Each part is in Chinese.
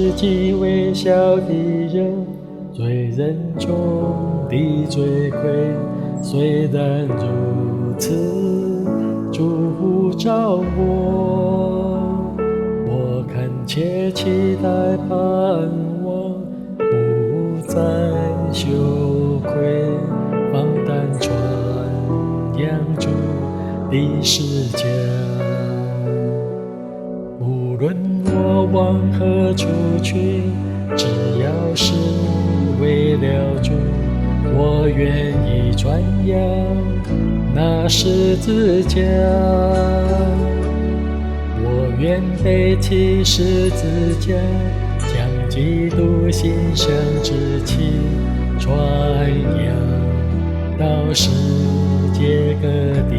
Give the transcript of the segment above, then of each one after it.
是极微小的人，罪人中的罪魁。虽然如此，主呼召我恳切期待盼望，不再羞愧，放胆传扬主的事迹。无论我往何处去，只要是为了主，我愿意传扬那十字架。我愿背起十字架，将基督馨香之气传扬到世界各地。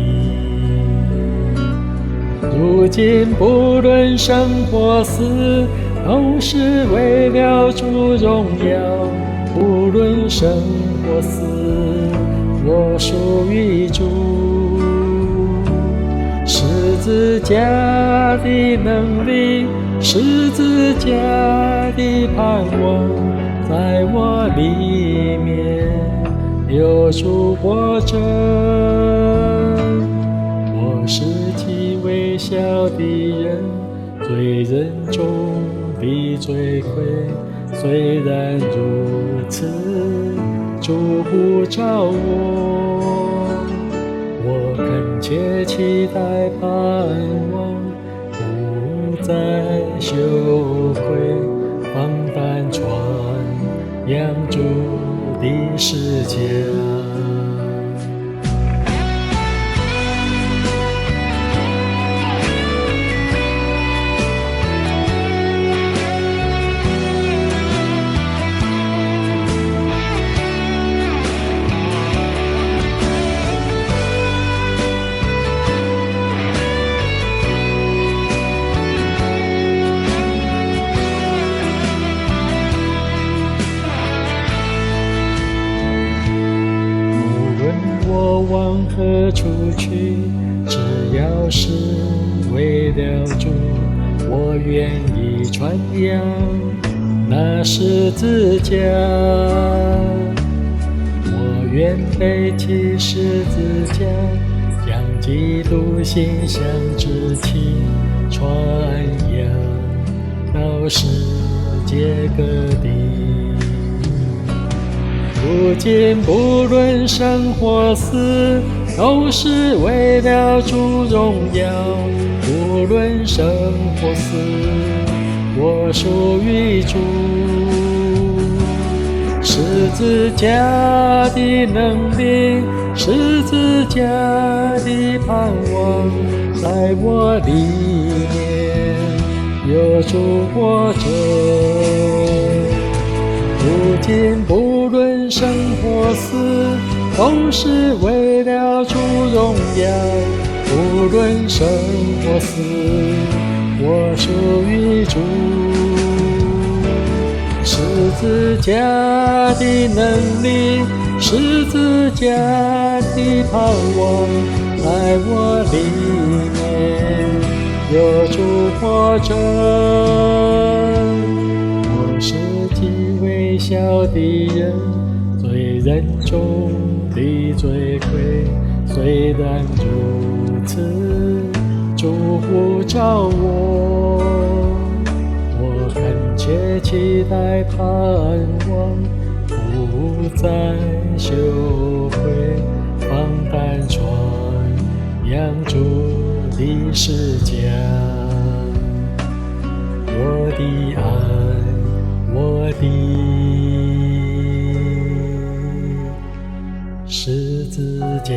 如今不论生或死，都是为了主荣耀。无论生或死，我属于主。十字架的能力，十字架的盼望，在我里面有主活着。我是极微小的人，罪人中的罪魁。虽然如此，主呼召我恳切期待盼望，不再羞愧，放胆传扬主的事迹。我往何处去，只要是为了主，我愿意传扬那十字架。我愿背起十字架，将基督馨香之气传扬到世界各地。如今不论生或死，都是为了主荣耀。无论生或死，我属于主。十字架的能力，十字架的盼望，在我里面有主活着。如今不论生或死，都是为了主荣耀。无论生或死，我属于主。十字架的能力，十字架的盼望，在我里面有主活着。我是极微小的人，罪人中的罪魁。虽然如此，主呼召我恳切期待盼望，不再羞愧，放胆传扬主的事迹。我的爱，我的十字架。